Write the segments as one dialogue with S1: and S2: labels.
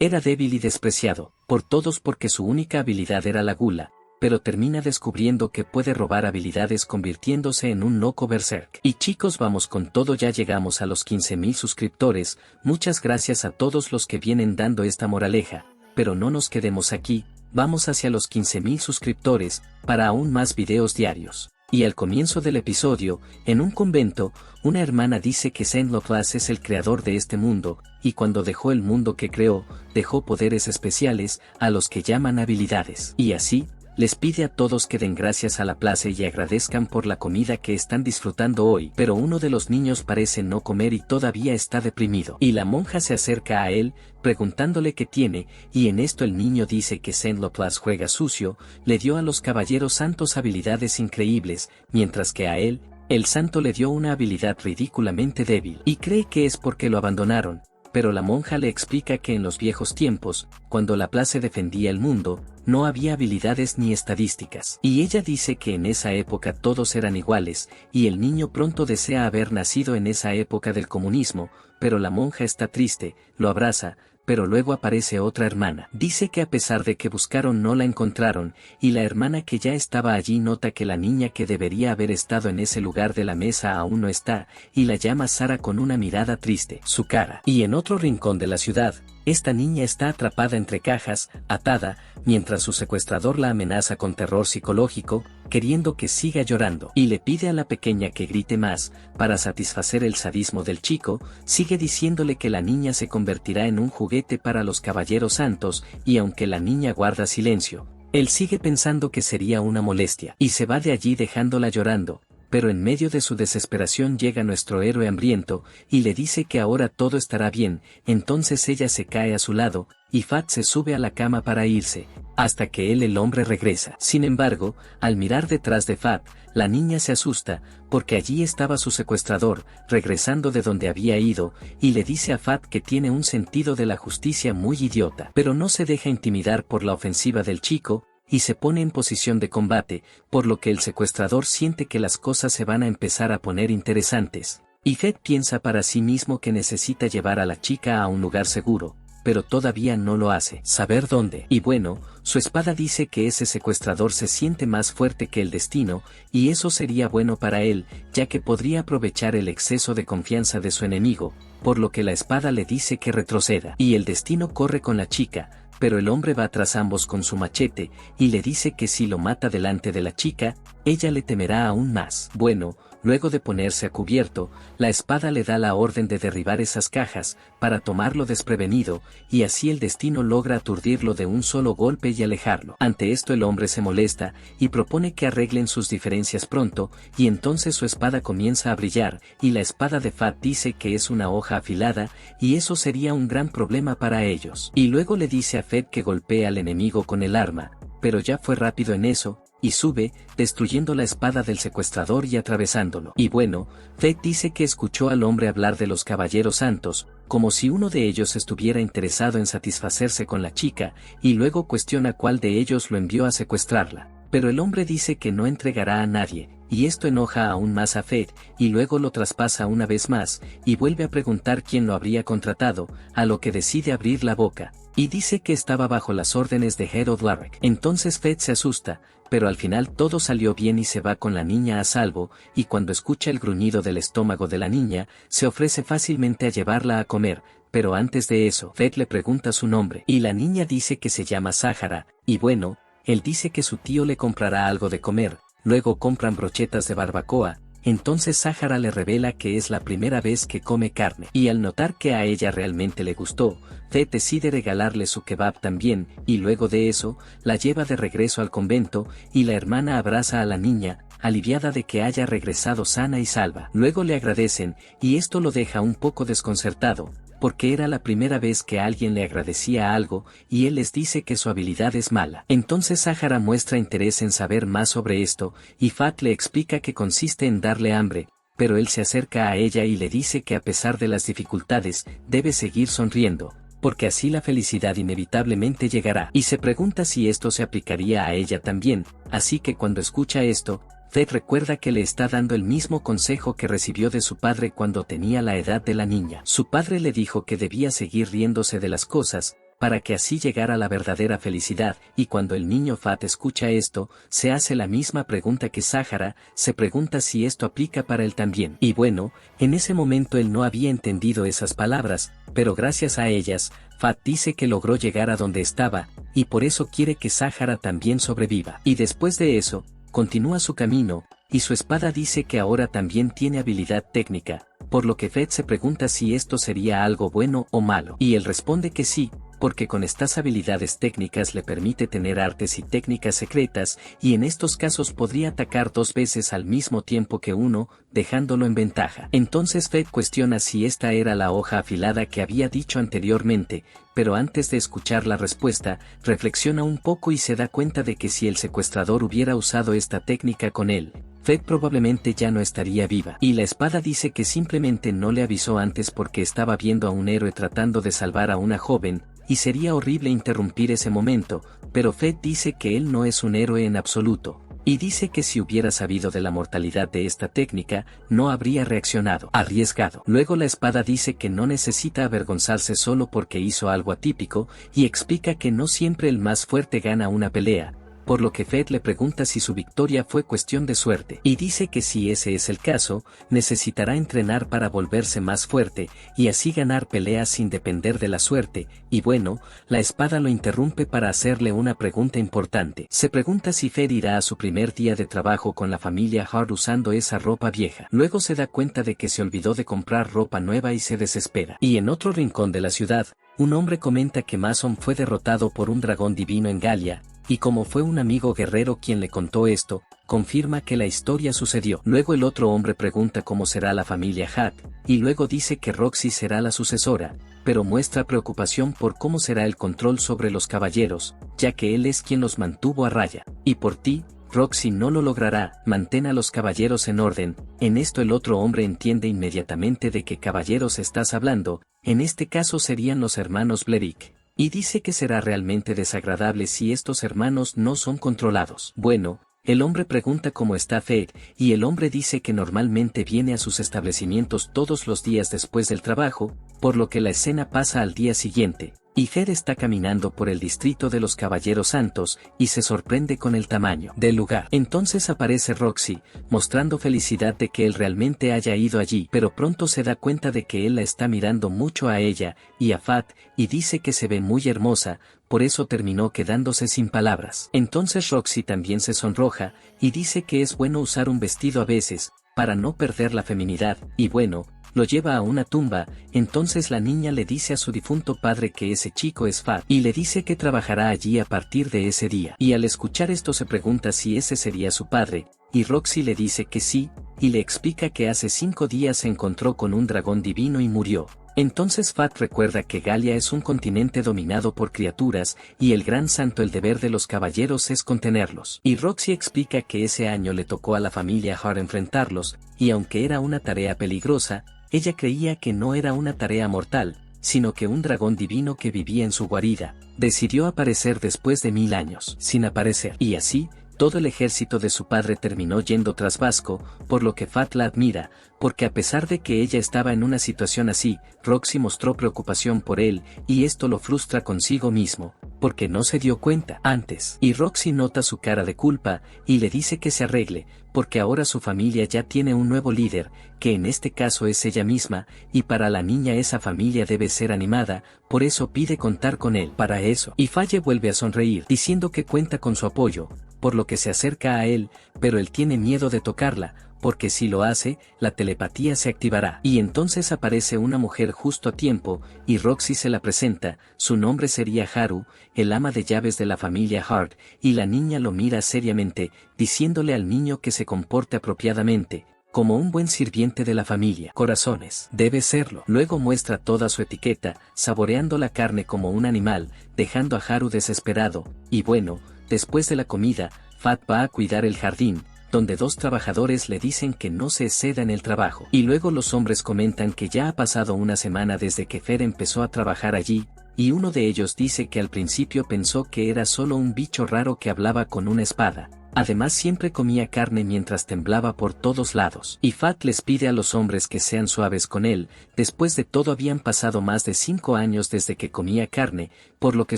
S1: Era débil y despreciado por todos porque su única habilidad era la gula, pero termina descubriendo que puede robar habilidades convirtiéndose en un loco berserk. Y chicos, vamos con todo, ya llegamos a los 15.000 suscriptores, muchas gracias a todos los que vienen dando esta moraleja, pero no nos quedemos aquí, vamos hacia los 15.000 suscriptores, para aún más videos diarios. Y al comienzo del episodio, en un convento, una hermana dice que Saint Lopez es el creador de este mundo, y cuando dejó el mundo que creó, dejó poderes especiales, a los que llaman habilidades. Y así, les pide a todos que den gracias a la plaza y agradezcan por la comida que están disfrutando hoy. Pero uno de los niños parece no comer y todavía está deprimido. Y la monja se acerca a él, preguntándole qué tiene, y en esto el niño dice que Saint Lopez juega sucio, le dio a los caballeros santos habilidades increíbles, mientras que a él, el santo le dio una habilidad ridículamente débil. Y cree que es porque lo abandonaron, pero la monja le explica que en los viejos tiempos, cuando la plaza defendía el mundo, no había habilidades ni estadísticas. Y ella dice que en esa época todos eran iguales, y el niño pronto desea haber nacido en esa época del comunismo, pero la monja está triste, lo abraza, pero luego aparece otra hermana. Dice que a pesar de que buscaron no la encontraron, y la hermana que ya estaba allí nota que la niña que debería haber estado en ese lugar de la mesa aún no está, y la llama Sara con una mirada triste. Su cara. Y en otro rincón de la ciudad, esta niña está atrapada entre cajas, atada, mientras su secuestrador la amenaza con terror psicológico, queriendo que siga llorando, y le pide a la pequeña que grite más, para satisfacer el sadismo del chico, sigue diciéndole que la niña se convertirá en un juguete para los caballeros santos, y aunque la niña guarda silencio, él sigue pensando que sería una molestia, y se va de allí dejándola llorando. Pero en medio de su desesperación llega nuestro héroe hambriento, y le dice que ahora todo estará bien, entonces ella se cae a su lado, y Fat se sube a la cama para irse, hasta que el hombre regresa. Sin embargo, al mirar detrás de Fat, la niña se asusta, porque allí estaba su secuestrador, regresando de donde había ido, y le dice a Fat que tiene un sentido de la justicia muy idiota. Pero no se deja intimidar por la ofensiva del chico, y se pone en posición de combate, por lo que el secuestrador siente que las cosas se van a empezar a poner interesantes. Y Fed piensa para sí mismo que necesita llevar a la chica a un lugar seguro, pero todavía no lo hace saber dónde. Y bueno, su espada dice que ese secuestrador se siente más fuerte que el destino, y eso sería bueno para él, ya que podría aprovechar el exceso de confianza de su enemigo, por lo que la espada le dice que retroceda. Y el destino corre con la chica, pero el hombre va tras ambos con su machete, y le dice que si lo mata delante de la chica, ella le temerá aún más. Bueno, luego de ponerse a cubierto, la espada le da la orden de derribar esas cajas, para tomarlo desprevenido, y así el destino logra aturdirlo de un solo golpe y alejarlo. Ante esto el hombre se molesta, y propone que arreglen sus diferencias pronto, y entonces su espada comienza a brillar, y la espada de Fat dice que es una hoja afilada, y eso sería un gran problema para ellos. Y luego le dice a Fed que golpee al enemigo con el arma, pero ya fue rápido en eso, y sube, destruyendo la espada del secuestrador y atravesándolo. Y bueno, Fed dice que escuchó al hombre hablar de los caballeros santos, como si uno de ellos estuviera interesado en satisfacerse con la chica, y luego cuestiona cuál de ellos lo envió a secuestrarla. Pero el hombre dice que no entregará a nadie, y esto enoja aún más a Fed, y luego lo traspasa una vez más, y vuelve a preguntar quién lo habría contratado, a lo que decide abrir la boca, y dice que estaba bajo las órdenes de Harold Larrick. Entonces Fed se asusta, pero al final todo salió bien y se va con la niña a salvo, y cuando escucha el gruñido del estómago de la niña, se ofrece fácilmente a llevarla a comer, pero antes de eso, Fed le pregunta su nombre, y la niña dice que se llama Sahara, y bueno, él dice que su tío le comprará algo de comer, luego compran brochetas de barbacoa, entonces Sahara le revela que es la primera vez que come carne, y al notar que a ella realmente le gustó, Fed decide regalarle su kebab también, y luego de eso, la lleva de regreso al convento, y la hermana abraza a la niña, aliviada de que haya regresado sana y salva. Luego le agradecen, y esto lo deja un poco desconcertado, porque era la primera vez que alguien le agradecía algo, y él les dice que su habilidad es mala. Entonces Sahara muestra interés en saber más sobre esto, y Fat le explica que consiste en darle hambre, pero él se acerca a ella y le dice que a pesar de las dificultades, debe seguir sonriendo, porque así la felicidad inevitablemente llegará. Y se pregunta si esto se aplicaría a ella también, así que cuando escucha esto, Fed recuerda que le está dando el mismo consejo que recibió de su padre cuando tenía la edad de la niña. Su padre le dijo que debía seguir riéndose de las cosas, para que así llegara la verdadera felicidad, y cuando el niño Fat escucha esto, se hace la misma pregunta que Sahara, se pregunta si esto aplica para él también. Y bueno, en ese momento él no había entendido esas palabras, pero gracias a ellas, Fat dice que logró llegar a donde estaba, y por eso quiere que Sahara también sobreviva. Y después de eso, continúa su camino, y su espada dice que ahora también tiene habilidad técnica, por lo que Fett se pregunta si esto sería algo bueno o malo. Y él responde que sí, porque con estas habilidades técnicas le permite tener artes y técnicas secretas, y en estos casos podría atacar 2 veces al mismo tiempo que uno, dejándolo en ventaja. Entonces Fett cuestiona si esta era la hoja afilada que había dicho anteriormente, pero antes de escuchar la respuesta, reflexiona un poco y se da cuenta de que si el secuestrador hubiera usado esta técnica con él, Fett probablemente ya no estaría viva. Y la espada dice que simplemente no le avisó antes porque estaba viendo a un héroe tratando de salvar a una joven, y sería horrible interrumpir ese momento, pero Fett dice que él no es un héroe en absoluto, y dice que si hubiera sabido de la mortalidad de esta técnica, no habría reaccionado arriesgado. Luego la espada dice que no necesita avergonzarse solo porque hizo algo atípico, y explica que no siempre el más fuerte gana una pelea, por lo que Fett le pregunta si su victoria fue cuestión de suerte, y dice que si ese es el caso, necesitará entrenar para volverse más fuerte, y así ganar peleas sin depender de la suerte, y bueno, la espada lo interrumpe para hacerle una pregunta importante. Se pregunta si Fett irá a su primer día de trabajo con la familia Hart usando esa ropa vieja. Luego se da cuenta de que se olvidó de comprar ropa nueva y se desespera. Y en otro rincón de la ciudad, un hombre comenta que Mason fue derrotado por un dragón divino en Galia, y como fue un amigo guerrero quien le contó esto, confirma que la historia sucedió. Luego el otro hombre pregunta cómo será la familia Hat, y luego dice que Roxy será la sucesora, pero muestra preocupación por cómo será el control sobre los caballeros, ya que él es quien los mantuvo a raya. Y por ti, Roxy no lo logrará, mantén a los caballeros en orden. En esto el otro hombre entiende inmediatamente de qué caballeros estás hablando, en este caso serían los hermanos Blerick. Y dice que será realmente desagradable si estos hermanos no son controlados. Bueno, el hombre pregunta cómo está Fett, y el hombre dice que normalmente viene a sus establecimientos todos los días después del trabajo, por lo que la escena pasa al día siguiente, y Fett está caminando por el distrito de los Caballeros Santos, y se sorprende con el tamaño del lugar. Entonces aparece Roxy, mostrando felicidad de que él realmente haya ido allí, pero pronto se da cuenta de que él la está mirando mucho a ella, y a Fat, y dice que se ve muy hermosa, por eso terminó quedándose sin palabras. Entonces Roxy también se sonroja, y dice que es bueno usar un vestido a veces, para no perder la feminidad, y bueno, lo lleva a una tumba. Entonces la niña le dice a su difunto padre que ese chico es Fat, y le dice que trabajará allí a partir de ese día. Y al escuchar esto se pregunta si ese sería su padre, y Roxy le dice que sí, y le explica que hace 5 días se encontró con un dragón divino y murió. Entonces Fat recuerda que Galia es un continente dominado por criaturas, y el gran santo el deber de los caballeros es contenerlos. Y Roxy explica que ese año le tocó a la familia Hart enfrentarlos, y aunque era una tarea peligrosa, ella creía que no era una tarea mortal, sino que un dragón divino que vivía en su guarida, decidió aparecer después de 1000 años, sin aparecer. Y así, todo el ejército de su padre terminó yendo tras Vasco, por lo que Fat la admira, porque a pesar de que ella estaba en una situación así, Roxy mostró preocupación por él, y esto lo frustra consigo mismo, porque no se dio cuenta antes. Y Roxy nota su cara de culpa, y le dice que se arregle, porque ahora su familia ya tiene un nuevo líder, que en este caso es ella misma, y para la niña esa familia debe ser animada, por eso pide contar con él para eso. Y Faye vuelve a sonreír, diciendo que cuenta con su apoyo, por lo que se acerca a él, pero él tiene miedo de tocarla, porque si lo hace, la telepatía se activará. Y entonces aparece una mujer justo a tiempo, y Roxy se la presenta. Su nombre sería Haru, el ama de llaves de la familia Hart, y la niña lo mira seriamente, diciéndole al niño que se comporte apropiadamente, como un buen sirviente de la familia. Corazones, debe serlo. Luego muestra toda su etiqueta, saboreando la carne como un animal, dejando a Haru desesperado, y bueno, después de la comida, Fat va a cuidar el jardín, donde 2 trabajadores le dicen que no se exceda en el trabajo. Y luego los hombres comentan que ya ha pasado una semana desde que Fer empezó a trabajar allí, y uno de ellos dice que al principio pensó que era solo un bicho raro que hablaba con una espada, Además siempre comía carne mientras temblaba por todos lados. Y Fat les pide a los hombres que sean suaves con él, después de todo habían pasado más de 5 años desde que comía carne, por lo que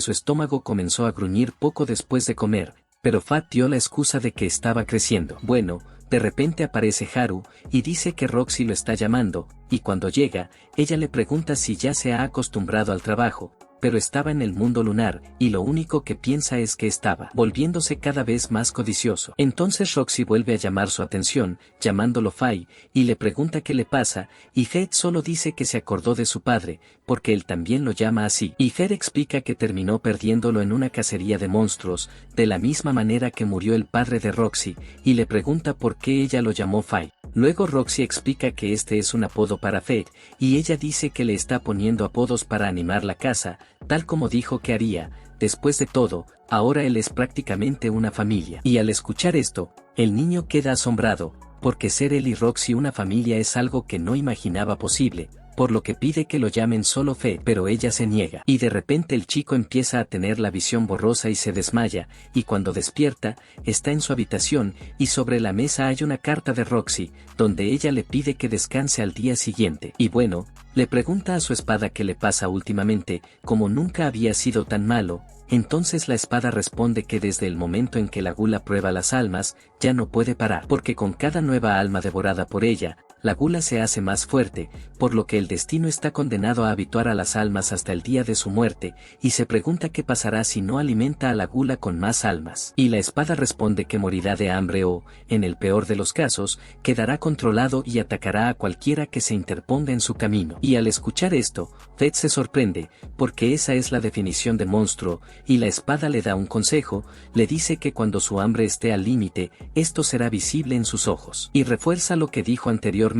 S1: su estómago comenzó a gruñir poco después de comer, pero Fat dio la excusa de que estaba creciendo. Bueno, de repente aparece Haru, y dice que Roxy lo está llamando, y cuando llega, ella le pregunta si ya se ha acostumbrado al trabajo, pero estaba en el mundo lunar, y lo único que piensa es que estaba volviéndose cada vez más codicioso. Entonces Roxy vuelve a llamar su atención, llamándolo Fai, y le pregunta qué le pasa, y Fed solo dice que se acordó de su padre, porque él también lo llama así. Y Fed explica que terminó perdiéndolo en una cacería de monstruos, de la misma manera que murió el padre de Roxy, y le pregunta por qué ella lo llamó Fai. Luego Roxy explica que este es un apodo para Fed, y ella dice que le está poniendo apodos para animar la casa, tal como dijo que haría. Después de todo, ahora él es prácticamente una familia. Y al escuchar esto, el niño queda asombrado, porque ser él y Roxy una familia es algo que no imaginaba posible, por lo que pide que lo llamen solo Fed, pero ella se niega. Y de repente el chico empieza a tener la visión borrosa y se desmaya, y cuando despierta, está en su habitación, y sobre la mesa hay una carta de Roxy, donde ella le pide que descanse al día siguiente. Y bueno, le pregunta a su espada qué le pasa últimamente, como nunca había sido tan malo. Entonces la espada responde que desde el momento en que la gula prueba las almas, ya no puede parar, porque con cada nueva alma devorada por ella, la gula se hace más fuerte, por lo que el destino está condenado a habituar a las almas hasta el día de su muerte, y se pregunta qué pasará si no alimenta a la gula con más almas. Y la espada responde que morirá de hambre o, en el peor de los casos, quedará controlado y atacará a cualquiera que se interponga en su camino. Y al escuchar esto, Fed se sorprende, porque esa es la definición de monstruo, y la espada le da un consejo, le dice que cuando su hambre esté al límite, esto será visible en sus ojos. Y refuerza lo que dijo anteriormente,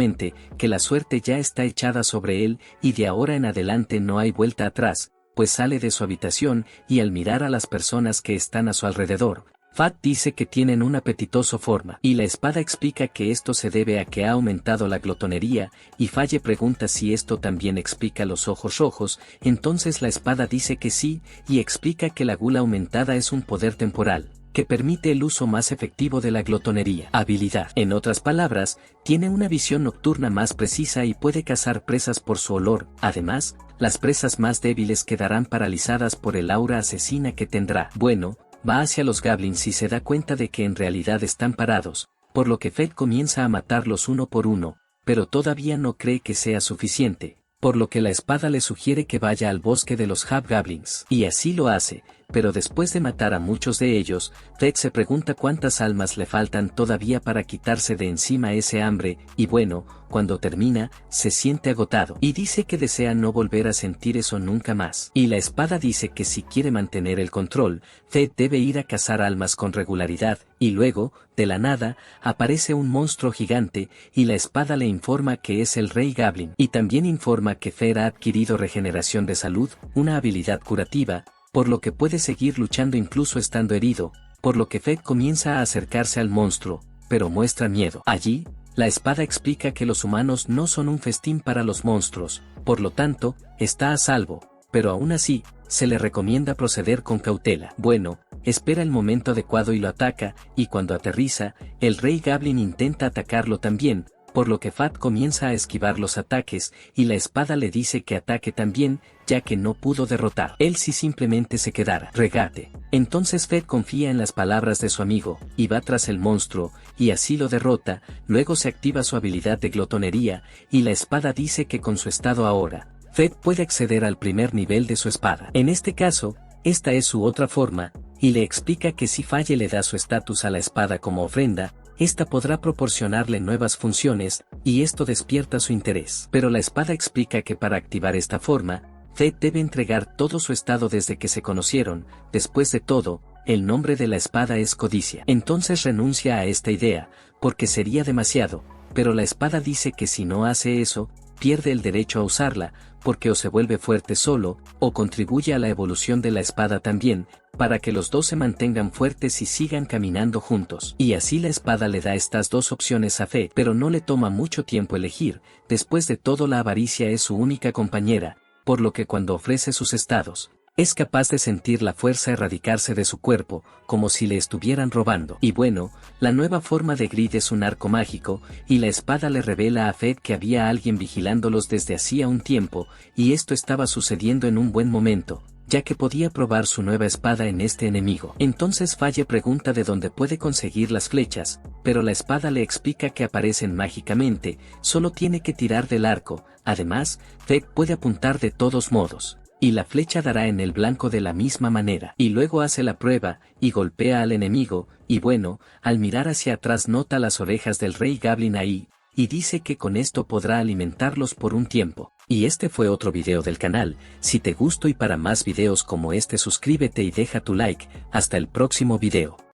S1: que la suerte ya está echada sobre él, y de ahora en adelante no hay vuelta atrás, pues sale de su habitación, y al mirar a las personas que están a su alrededor, Fat dice que tienen un apetitoso forma, y la espada explica que esto se debe a que ha aumentado la glotonería, y Faye pregunta si esto también explica los ojos rojos. Entonces la espada dice que sí, y explica que la gula aumentada es un poder temporal, que permite el uso más efectivo de la glotonería. Habilidad. En otras palabras, tiene una visión nocturna más precisa y puede cazar presas por su olor. Además, las presas más débiles quedarán paralizadas por el aura asesina que tendrá. Bueno, va hacia los goblins y se da cuenta de que en realidad están parados, por lo que Fed comienza a matarlos uno por uno, pero todavía no cree que sea suficiente, por lo que la espada le sugiere que vaya al bosque de los hobgoblins. Y así lo hace, pero después de matar a muchos de ellos, Fed se pregunta cuántas almas le faltan todavía para quitarse de encima ese hambre, y bueno, cuando termina, se siente agotado, y dice que desea no volver a sentir eso nunca más. Y la espada dice que si quiere mantener el control, Fed debe ir a cazar almas con regularidad, y luego, de la nada, aparece un monstruo gigante, y la espada le informa que es el Rey Goblin, y también informa que Fed ha adquirido regeneración de salud, una habilidad curativa, por lo que puede seguir luchando incluso estando herido, por lo que Fed comienza a acercarse al monstruo, pero muestra miedo. Allí, la espada explica que los humanos no son un festín para los monstruos, por lo tanto, está a salvo, pero aún así, se le recomienda proceder con cautela. Bueno, espera el momento adecuado y lo ataca, y cuando aterriza, el Rey Goblin intenta atacarlo también, por lo que Fat comienza a esquivar los ataques, y la espada le dice que ataque también, ya que no pudo derrotar. Él si simplemente se quedara. Regate. Entonces Fed confía en las palabras de su amigo, y va tras el monstruo, y así lo derrota. Luego se activa su habilidad de glotonería, y la espada dice que con su estado ahora, Fed puede acceder al primer nivel de su espada. En este caso, esta es su otra forma, y le explica que si Faye le da su estatus a la espada como ofrenda, esta podrá proporcionarle nuevas funciones, y esto despierta su interés. Pero la espada explica que para activar esta forma, Fed debe entregar todo su estado desde que se conocieron. Después de todo, el nombre de la espada es Codicia. Entonces renuncia a esta idea, porque sería demasiado, pero la espada dice que si no hace eso, pierde el derecho a usarla, porque o se vuelve fuerte solo, o contribuye a la evolución de la espada también, para que los dos se mantengan fuertes y sigan caminando juntos. Y así la espada le da estas dos opciones a Fed, pero no le toma mucho tiempo elegir. Después de todo, la avaricia es su única compañera, por lo que cuando ofrece sus estados, Es capaz de sentir la fuerza erradicarse de su cuerpo, como si le estuvieran robando. Y bueno, la nueva forma de Grid es un arco mágico, y la espada le revela a Fed que había alguien vigilándolos desde hacía un tiempo, y esto estaba sucediendo en un buen momento, ya que podía probar su nueva espada en este enemigo. Entonces Falle pregunta de dónde puede conseguir las flechas, pero la espada le explica que aparecen mágicamente, solo tiene que tirar del arco. Además, Fed puede apuntar de todos modos, y la flecha dará en el blanco de la misma manera. Y luego hace la prueba, y golpea al enemigo, y bueno, al mirar hacia atrás nota las orejas del Rey Goblin ahí, y dice que con esto podrá alimentarlos por un tiempo. Y este fue otro video del canal. Si te gustó y para más videos como este suscríbete y deja tu like. Hasta el próximo video.